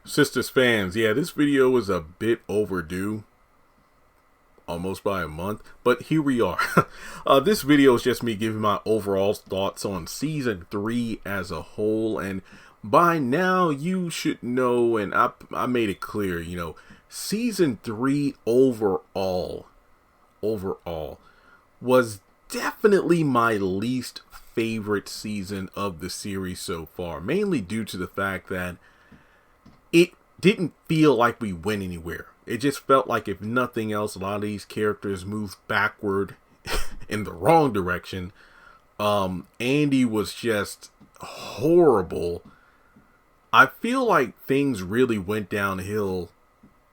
Sistas fans, yeah, this video was a bit overdue, almost by a month, but here we are. This video is just me giving my overall thoughts on season 3 as a whole, and by now you should know, and I made it clear, season 3 overall was definitely my least favorite season of the series so far, mainly due to the fact that it didn't feel like we went anywhere. It just felt like, if nothing else, a lot of these characters moved backward in the wrong direction. Andy was just horrible. I feel like things really went downhill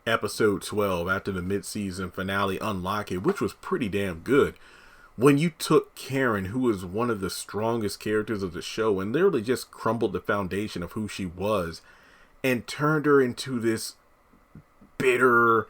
episode 12 after the mid-season finale Unlock It, which was pretty damn good. When you took Karen, who was one of the strongest characters of the show, and literally just crumbled the foundation of who she was, and turned her into this bitter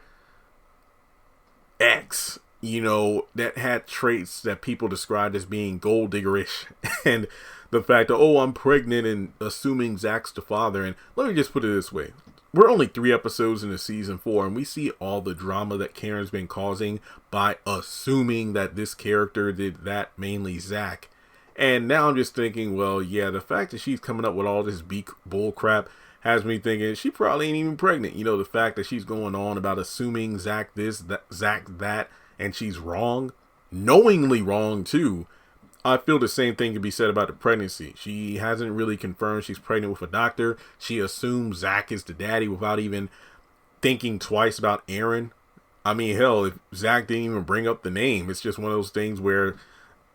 ex, that had traits that people described as being gold diggerish. And the fact that, oh, I'm pregnant, and assuming Zach's the father. And let me just put it this way. We're only 3 episodes into season 4, and we see all the drama that Karen's been causing by assuming that this character did that, mainly Zach. And now I'm just thinking, well, yeah, the fact that she's coming up with all this bull crap has me thinking she probably ain't even pregnant. The fact that she's going on about assuming Zach this, that, Zach that, and she's wrong, knowingly wrong too. I feel the same thing can be said about the pregnancy. She hasn't really confirmed she's pregnant with a doctor. She assumes Zach is the daddy without even thinking twice about Aaron. I mean, hell, if Zach didn't even bring up the name, it's just one of those things where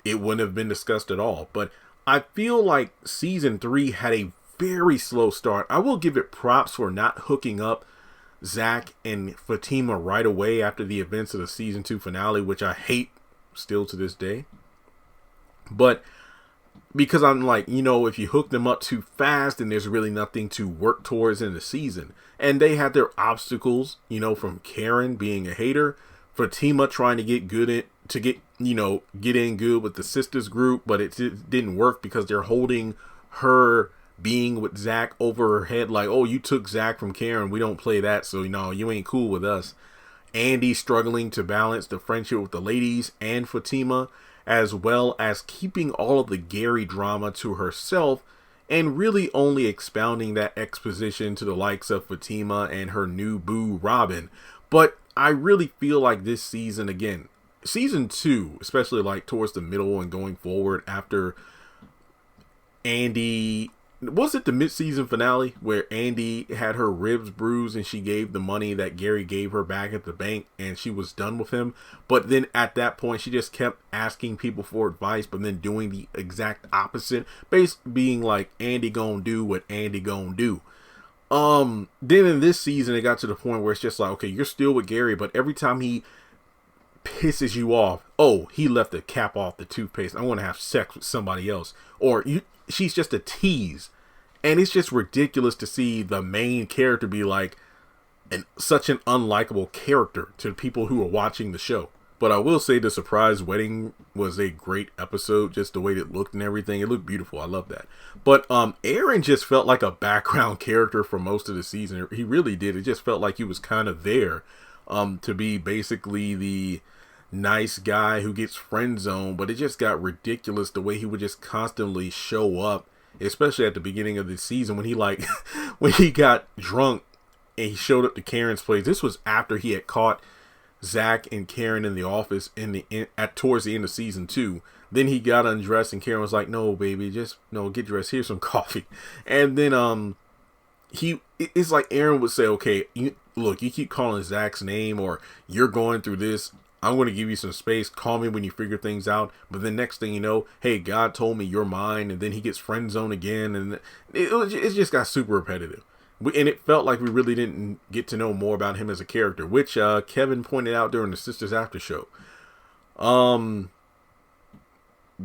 it wouldn't have been discussed at all. But I feel like season 3 had a very slow start. I will give it props for not hooking up Zach and Fatima right away after the events of the season 2 finale, which I hate still to this day. But because I'm like, if you hook them up too fast, then there's really nothing to work towards in the season. And they had their obstacles, from Karen being a hater, Fatima trying to get good in, to get in good with the Sistas group, but it didn't work because they're holding her being with Zach over her head, like, oh, you took Zach from Karen, we don't play that, so you ain't cool with us. Andy struggling to balance the friendship with the ladies and Fatima, as well as keeping all of the Gary drama to herself, and really only expounding that exposition to the likes of Fatima and her new boo Robin. But I really feel like this season, again, season 2, especially like towards the middle and going forward after Andy, was it the mid-season finale where Andy had her ribs bruised and she gave the money that Gary gave her back at the bank and she was done with him? But then at that point, she just kept asking people for advice, but then doing the exact opposite, basically being like, Andy gonna do what Andy gonna do. Then in this season, it got to the point where it's just like, okay, you're still with Gary, but every time he pisses you off, oh, he left the cap off the toothpaste, I want to have sex with somebody else, or she's just a tease. And it's just ridiculous to see the main character be like such an unlikable character to people who are watching the show. But I will say the surprise wedding was a great episode, just the way it looked and everything. It looked beautiful. I love that. But Aaron just felt like a background character for most of the season. He really did. It just felt like he was kind of there to be basically the nice guy who gets friend zoned, but it just got ridiculous the way he would just constantly show up, especially at the beginning of the season when he when he got drunk and he showed up to Karen's place. This was after he had caught Zach and Karen in the office towards the end of season 2. Then he got undressed and Karen was like, no baby, just get dressed, here's some coffee. And then it's like Aaron would say, okay, look, you keep calling Zach's name, or you're going through this, I'm going to give you some space. Call me when you figure things out. But then next thing you know, hey, God told me you're mine. And then he gets friend zoned again. And it just got super repetitive. And it felt like we really didn't get to know more about him as a character, which Kevin pointed out during the Sistas after show.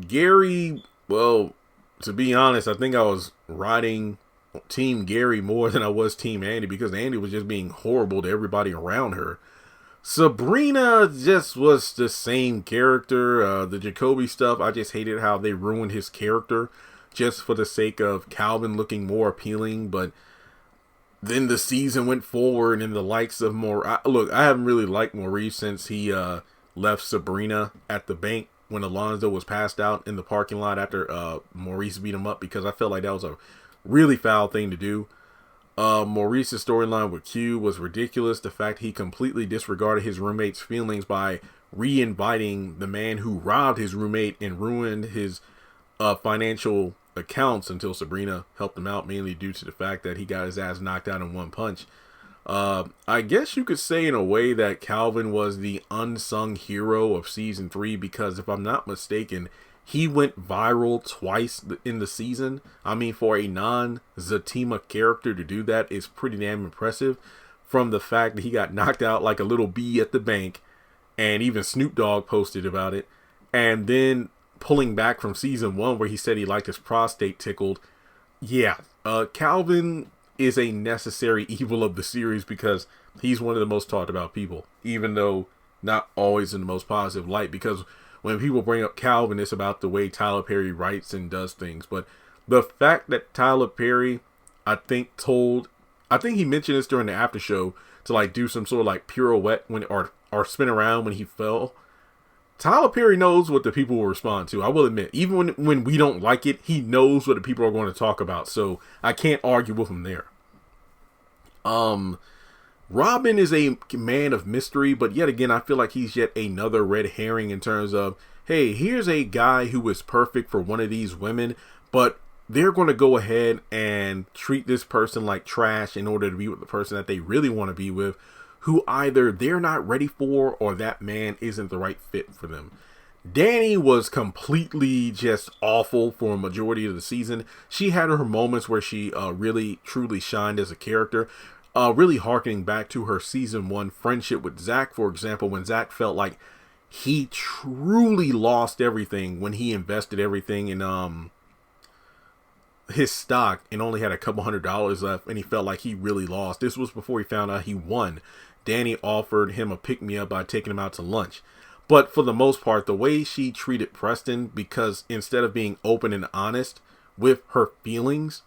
Gary, well, to be honest, I think I was riding Team Gary more than I was Team Andy, because Andy was just being horrible to everybody around her. Sabrina just was the same character. The Jacoby stuff, I just hated how they ruined his character just for the sake of Calvin looking more appealing. But then the season went forward, and the likes of look, I haven't really liked Maurice since he left Sabrina at the bank when Alonzo was passed out in the parking lot after Maurice beat him up, because I felt like that was a really foul thing to do. Maurice's storyline with Q was ridiculous. The fact he completely disregarded his roommate's feelings by re-inviting the man who robbed his roommate and ruined his financial accounts until Sabrina helped him out, mainly due to the fact that he got his ass knocked out in one punch. I guess you could say in a way that Calvin was the unsung hero of season 3, because if I'm not mistaken, he went viral twice in the season. I mean, for a non-Zatima character to do that is pretty damn impressive, from the fact that he got knocked out like a little bee at the bank, and even Snoop Dogg posted about it, and then pulling back from season 1 where he said he liked his prostate tickled. Yeah, Calvin is a necessary evil of the series, because he's one of the most talked about people, even though not always in the most positive light, because when people bring up Calvin, it's about the way Tyler Perry writes and does things. But the fact that Tyler Perry, I think he mentioned this during the after show, to like do some sort of like pirouette or spin around when he fell. Tyler Perry knows what the people will respond to. I will admit, even when we don't like it, he knows what the people are going to talk about. So I can't argue with him there. Robin is a man of mystery, but yet again, I feel like he's yet another red herring in terms of, hey, here's a guy who is perfect for one of these women, but they're going to go ahead and treat this person like trash in order to be with the person that they really want to be with, who either they're not ready for or that man isn't the right fit for them. Danny was completely just awful for a majority of the season. She had her moments where she really truly shined as a character, really harkening back to her season 1 friendship with Zach, for example, when Zach felt like he truly lost everything when he invested everything in his stock and only had a couple $100 left, and he felt like he really lost. This was before he found out he won. Danny offered him a pick-me-up by taking him out to lunch. But for the most part, the way she treated Preston, because instead of being open and honest with her feelings,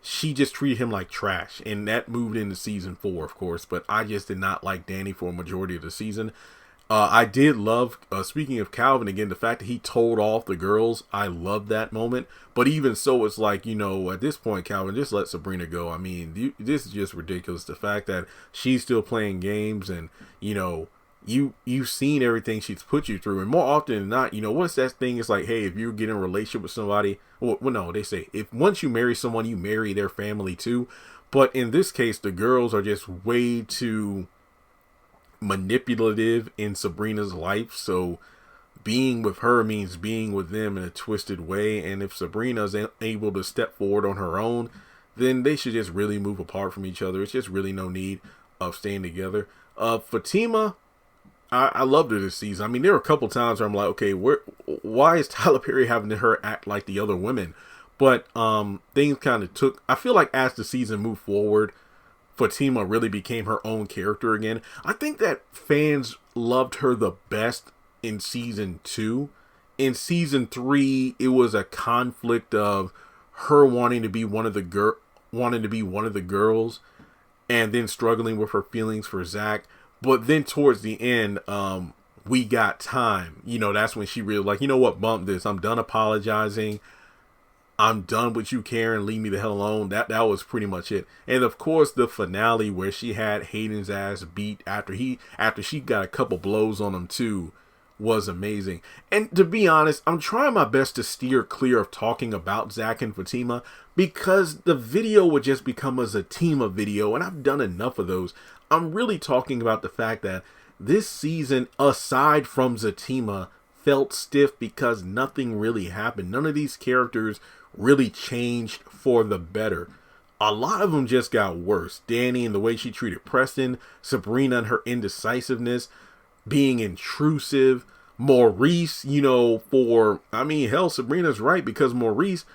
she just treated him like trash. And that moved into season 4, of course. But I just did not like Danny for a majority of the season. I did love, speaking of Calvin again, the fact that he told off the girls. I loved that moment. But even so, it's like, at this point, Calvin, just let Sabrina go. I mean, this is just ridiculous. The fact that she's still playing games and, you've seen everything she's put you through. And more often than not, what's that thing? It's like, hey, if you get in a relationship with somebody, well, no, they say, if once you marry someone, you marry their family too. But in this case, the girls are just way too manipulative in Sabrina's life, so being with her means being with them in a twisted way. And if Sabrina's able to step forward on her own, then they should just really move apart from each other. It's just really no need of staying together. Fatima, I loved her this season. I mean, there were a couple times where I'm like, okay, why is Tyler Perry having her act like the other women? But things kind of took, I feel like as the season moved forward, Fatima really became her own character again. I think that fans loved her the best in season 2. In season 3, it was a conflict of her wanting to be one of the girls, and then struggling with her feelings for Zach. But then towards the end, we got time. That's when she really like, you know what, bump this. I'm done apologizing. I'm done with you, Karen. Leave me the hell alone. That was pretty much it. And of course, the finale where she had Hayden's ass beat after she got a couple blows on him too was amazing. And to be honest, I'm trying my best to steer clear of talking about Zach and Fatima, because the video would just become a Zatima video, and I've done enough of those. I'm really talking about the fact that this season, aside from Zatima, felt stiff because nothing really happened. None of these characters really changed for the better. A lot of them just got worse. Danny and the way she treated Preston, Sabrina and her indecisiveness, being intrusive, Maurice, Sabrina's right, because Maurice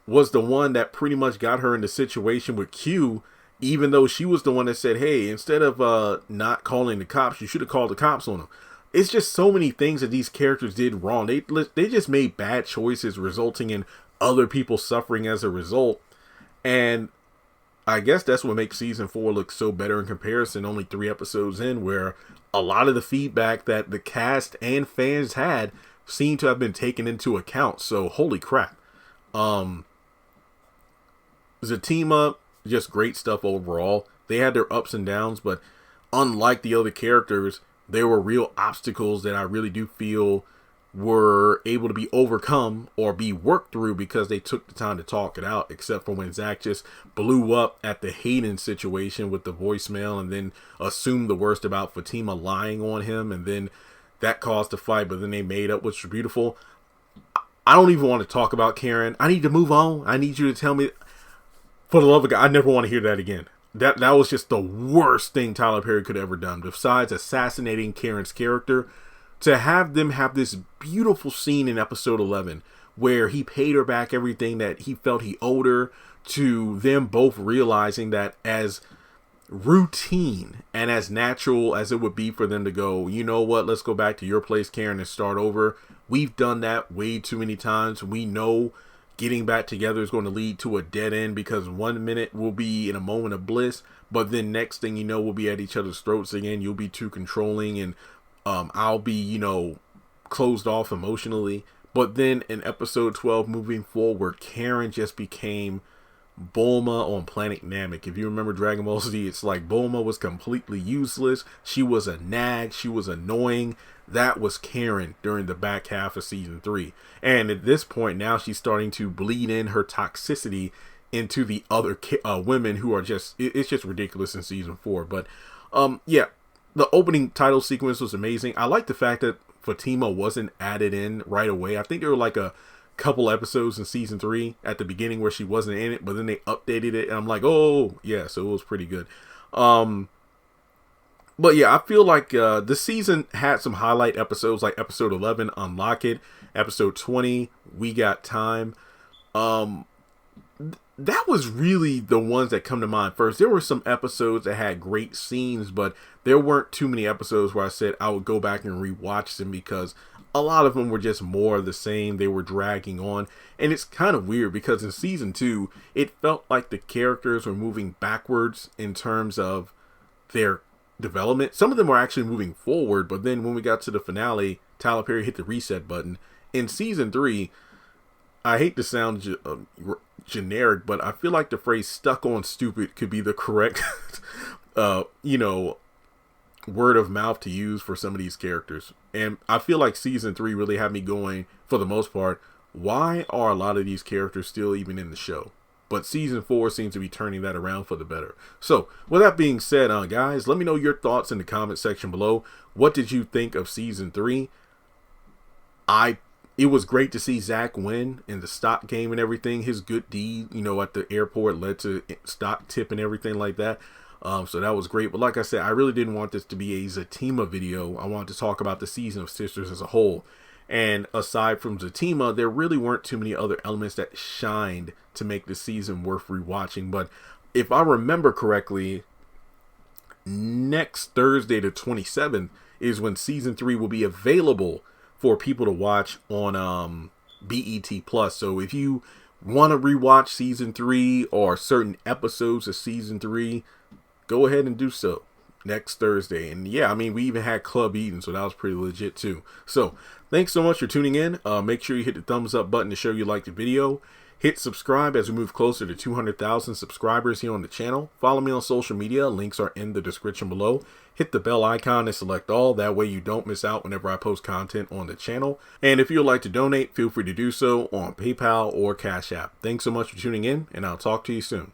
was the one that pretty much got her in the situation with Q, even though she was the one that said, hey, instead of not calling the cops, you should have called the cops on him. It's just so many things that these characters did wrong. They just made bad choices, resulting in other people suffering as a result. And I guess that's what makes season 4 look so better in comparison, only 3 episodes in, where a lot of the feedback that the cast and fans had seemed to have been taken into account. So holy crap. Zatima, just great stuff overall. They had their ups and downs, but unlike the other characters, there were real obstacles that I really do feel were able to be overcome or be worked through because they took the time to talk it out, except for when Zach just blew up at the Hayden situation with the voicemail and then assumed the worst about Fatima lying on him, and then that caused a fight, but then they made up, which was beautiful. I don't even want to talk about Karen. I need to move on. I need you to tell me, for the love of God, I never want to hear that again. That was just the worst thing Tyler Perry could have ever done, besides assassinating Karen's character. To have them have this beautiful scene in episode 11 where he paid her back everything that he felt he owed her, to them both realizing that as routine and as natural as it would be for them to go, you know what, let's go back to your place, Karen, and start over. We've done that way too many times. We know getting back together is going to lead to a dead end, because 1 minute we'll be in a moment of bliss, but then next thing you know, we'll be at each other's throats again. You'll be too controlling, and I'll be, closed off emotionally. But then in episode 12 moving forward, Karen just became Bulma on Planet Namek. If you remember Dragon Ball Z, it's like Bulma was completely useless. She was a nag. She was annoying. That was Karen during the back half of season 3. And at this point now, she's starting to bleed in her toxicity into the other women who are just, it's just ridiculous in season 4. But yeah, the opening title sequence was amazing. I like the fact that Fatima wasn't added in right away. I think there were like a couple episodes in season 3 at the beginning where she wasn't in it, but then they updated it, and I'm like, oh yeah, so it was pretty good. But yeah, I feel like the season had some highlight episodes, like episode 11, Unlock It, episode 20, We Got Time. That was really the ones that come to mind first. There were some episodes that had great scenes, but there weren't too many episodes where I said I would go back and rewatch them, because a lot of them were just more of the same. They were dragging on, and it's kind of weird because in season 2, it felt like the characters were moving backwards in terms of their development. Some of them were actually moving forward, but then when we got to the finale, Tyler Perry hit the reset button. In season 3, I hate to sound generic, but I feel like the phrase "stuck on stupid" could be the correct, word of mouth to use for some of these characters. And I feel like season 3 really had me going, for the most part, why are a lot of these characters still even in the show? But season 4 seems to be turning that around for the better. So with that being said, guys, let me know your thoughts in the comment section below. What did you think of season 3? It was great to see Zach win in the stock game and everything. His good deed, at the airport led to stock tip and everything like that. So that was great. But like I said, I really didn't want this to be a Zatima video. I wanted to talk about the season of Sisters as a whole. And aside from Zatima, there really weren't too many other elements that shined to make the season worth rewatching. But if I remember correctly, next Thursday, the 27th, is when season 3 will be available for people to watch on BET Plus. So if you want to rewatch season 3 or certain episodes of season 3, go ahead and do so next Thursday. And yeah, we even had Club Eden, so that was pretty legit too. So thanks so much for tuning in. Make sure you hit the thumbs up button to show you like the video. Hit subscribe as we move closer to 200,000 subscribers here on the channel. Follow me on social media. Links are in the description below. Hit the bell icon and select all. That way you don't miss out whenever I post content on the channel. And if you'd like to donate, feel free to do so on PayPal or Cash App. Thanks so much for tuning in, and I'll talk to you soon.